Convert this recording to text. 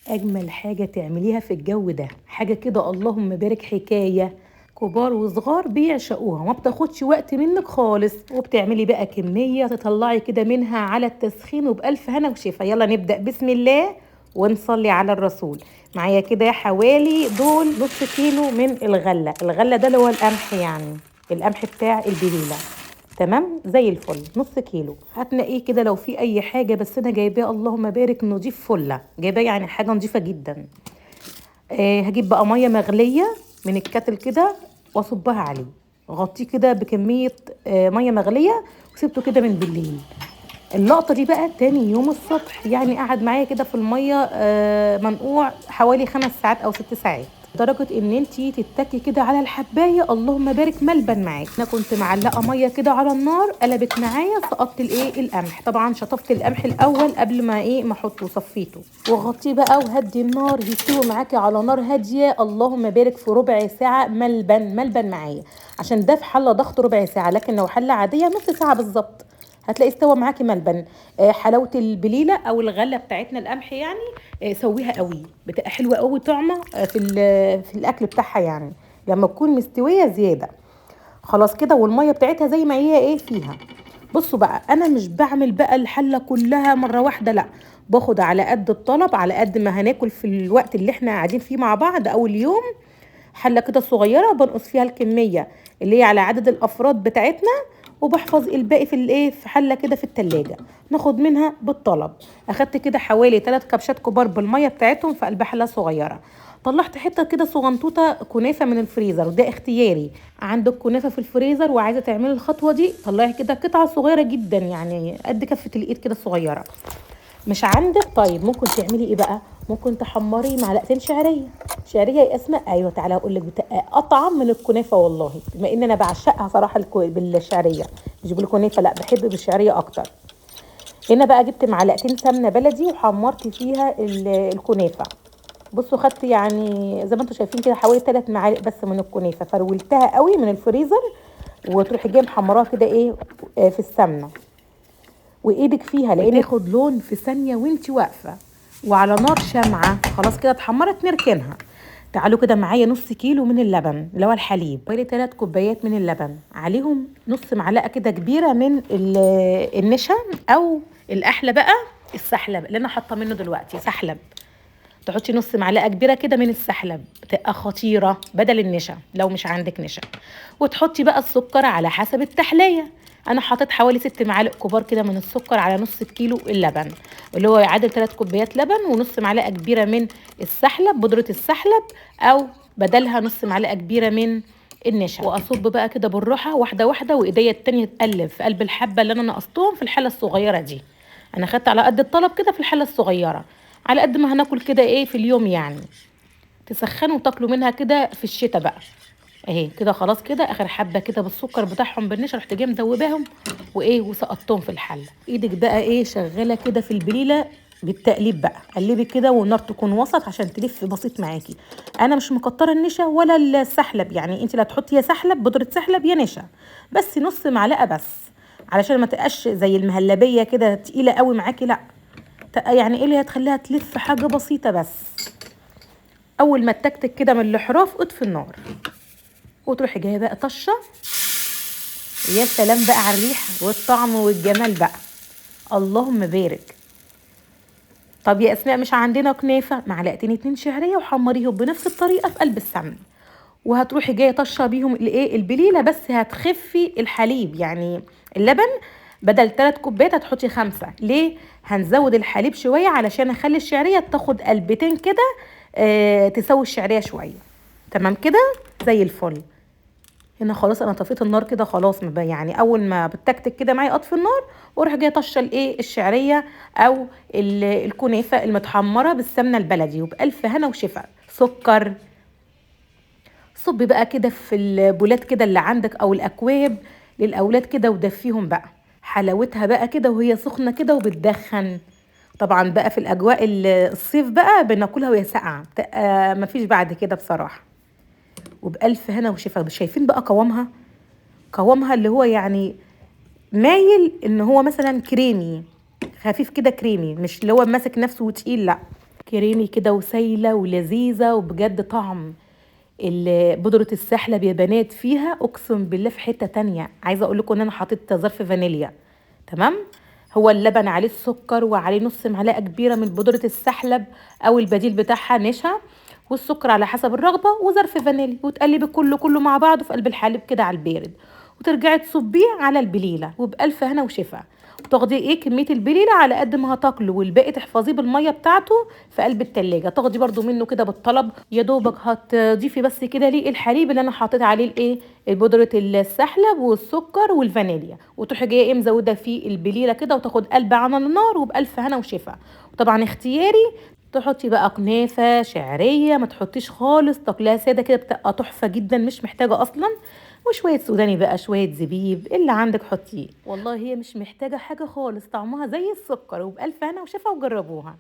اجمل حاجه تعمليها في الجو ده، حاجه كده اللهم بارك، حكايه كبار وصغار بيعشقوها وما بتاخدش وقت منك خالص، وبتعملي بقى كميه تطلعي كده منها على التسخين وبألف هنا وشفا. يلا نبدأ بسم الله ونصلي على الرسول. معايا كده حوالي دول نص كيلو من الغله ده اللي هو القمح، يعني القمح بتاع البليله. تمام زي الفل، نص كيلو. هتنقيه كده لو في اي حاجه، بس انا جايباه اللهم بارك نضيف، فله جايباه يعني حاجه نضيفه جدا. هجيب بقى ميه مغليه من الكتل كده واصبها عليه، غطيه كده بكميه ميه مغليه، وسيبته كده من بالليل. اللقطه دي بقى تاني يوم الصبح، يعني قعد معايا كده في الميه منقوع حوالي 5 ساعات او 6 ساعات، لدرجه ان انتي تتكي كده على الحبايه اللهم بارك ملبن معاكي. انا كنت معلقه ميه كده على النار، قلبت معايا، سقطت القمح. طبعا شطفت القمح الاول قبل ما احطه، وصفيته وغطيه بقى وهدي النار، يستوي معاكي على نار هاديه اللهم بارك في ربع ساعه. ملبن معايا، عشان ده في حله ضغط ربع ساعه، لكن لو حله عاديه نص ساعه بالظبط هتلاقي استوى معاكي ملبن. حلاوه البليله او الغله بتاعتنا القمح يعني سويها قوي، بتبقى حلوه قوي طعمه في الاكل بتاعها، يعني لما تكون مستويه زياده. خلاص كده، والميه بتاعتها زي ما هي فيها. بصوا بقى، انا مش بعمل بقى الحله كلها مره واحده، لا، باخد على قد الطلب، على قد ما هناكل في الوقت اللي احنا قاعدين فيه مع بعض اول يوم. حله كده صغيره بنقص فيها الكميه اللي هي على عدد الافراد بتاعتنا، وبحفظ الباقي في حله كده في التلاجة، ناخد منها بالطلب. اخدت كده حوالي 3 كبشات كبار بالميه بتاعتهم في قلب حله صغيره. طلعت حته كده صغنطوطه كنافه من الفريزر، وده اختياري. عندك كنافه في الفريزر وعايزه تعملي الخطوه دي، طلعي كده قطعه صغيره جدا، يعني قد كفه الايد كده صغيره. مش عندك؟ طيب ممكن تعملي ايه بقى؟ ممكن تحمري معلقتين شعريه يا اسماء. ايوه تعالى اقول لك، بتبقى اطعم من الكنافه والله، بما ان انا بعشقها صراحه بالشعريه، مش بالكنافه، لا بحب بالشعريه اكتر. هنا بقى جبت معلقتين سمنه بلدي وحمرت فيها الكنافه. بصوا، خدت يعني زي ما انتم شايفين كده حوالي 3 معالق بس من الكنافه، فرولتها قوي من الفريزر، وتروحي جايه محمراها كده في السمنه، وايدك فيها لان تاخد لون في ثانيه وانت واقفه، وعلى نار شمعه. خلاص كده اتحمرت، نركنها. تعالوا كده معايا نص كيلو من اللبن اللي هو الحليب، حوالي 3 كوبايات من اللبن، عليهم نص معلقه كده كبيره من النشا، او الاحلى بقى السحلب اللي انا حاطه منه دلوقتي، سحلب. تحطي نص معلقه كبيره كده من السحلب، بتبقى خطيره بدل النشا لو مش عندك نشا. وتحطي بقى السكر على حسب التحليه. انا حطيت حوالي 6 معالق كبار كده من السكر على نص كيلو اللبن، اللي هو يعادل 3 كوبايات لبن، ونص معلقه كبيره من السحلب، بودره السحلب، او بدلها نص معلقه كبيره من النشا. واصب بقى كده بالراحه واحده واحده، وايديا التانيه تقلب في قلب الحبه اللي انا نقصتهم في الحله الصغيره دي. انا خدت على قد الطلب كده في الحله الصغيره، على قد ما هناكل كده في اليوم يعني. تسخنوا وتاكلوا منها كده في الشتاء بقى. اهي كده خلاص كده، اخر حبه كده بالسكر بتاعهم بالنشا، رحت جايه مدوباهم وسقطتهم في الحله. ايدك بقى شغاله كده في البليله بالتقليب بقى، قلبي كده والنار تكون وسط عشان تلف بسيط معاكي. انا مش مكتره النشا ولا السحلب، يعني انت لا تحطي يا سحلب بودره سحلب يا نشا، بس نص معلقه بس، علشان ما تبقاش زي المهلبيه كده تقيله قوي معاكي، لا، يعني اللي هتخليها تلف حاجه بسيطه بس. اول ما تكتك كده من الاحراف اطفي النار، وتروحي جايه بقى طشه. يا سلام بقى على الريحه والطعم والجمال بقى، اللهم بارك. طب يا اسماء مش عندنا كنافه؟ معلقتين 2 شعريه وحمريهم بنفس الطريقه في قلب السمن، وهتروحي جايه طشه بيهم البليله، بس هتخفي الحليب، يعني اللبن بدل 3 كوبايات هتحطي 5. ليه؟ هنزود الحليب شويه علشان اخلي الشعريه تاخد قلبتين كده، تسوي الشعريه شويه. تمام كده زي الفل. هنا خلاص انا طفيت النار كده خلاص، يعني اول ما بتكتك كده معايا اطفي النار، واروح جايه طشه الشعريه او الكنافه المتحمره بالسمنه البلدي، وبالف هنا وشفا. سكر، صبي بقى كده في البولات كده اللي عندك او الاكواب للاولاد كده، ودفيهم بقى. حلاوتها بقى كده وهي سخنه كده وبتدخن. طبعا بقى في الاجواء الصيف بقى بناكلها وهي ساقعه، مفيش بعد كده بصراحه. وبألف هنا وشفا. شايفين بقى قوامها اللي هو يعني مايل ان هو مثلا كريمي، خفيف كده كريمي، مش اللي هو ماسك نفسه وتقيل، لا، كريمي كده وسايله ولذيذه، وبجد طعم بودرة السحلب يا بنات فيها اقسم بالله في حتة تانية. عايزة اقول لكم ان انا حطيت ظرف فانيليا. تمام. هو اللبن عليه السكر وعليه نص معلقة كبيرة من بودرة السحلب او البديل بتاعها نشا، والسكر على حسب الرغبة، وظرف فانيليا، وتقلبي كله مع بعضه في قلب الحليب كده على البارد، وترجعي تصبيه على البليلة وبألف هنا وشفا. وتاخدي كمية البليلة على قد ما هتاكله، والباقي تحفظيه بالمية بتاعته في قلب التلاجة. تاخدي برضو منه كده بالطلب، يا دوبك هتضيفي بس كده الحليب اللي انا حاطط عليه بودرة السحلب والسكر والفانيليا، وتروحي جايه مزوده فيه البليلة كده، وتاخد قلب على النار وبألف هنا وشفا. وطبعا اختياري، تحطي بقى كنافة شعرية، ما تحطيش خالص، تاكليها سادة كده بتبقى تحفة جدا، مش محتاجة اصلا. وشوية سوداني بقى، شوية زبيب اللي عندك حطيه، والله هي مش محتاجة حاجة خالص، طعمها زي السكر، وبألف هنا وشفا، وجربوها.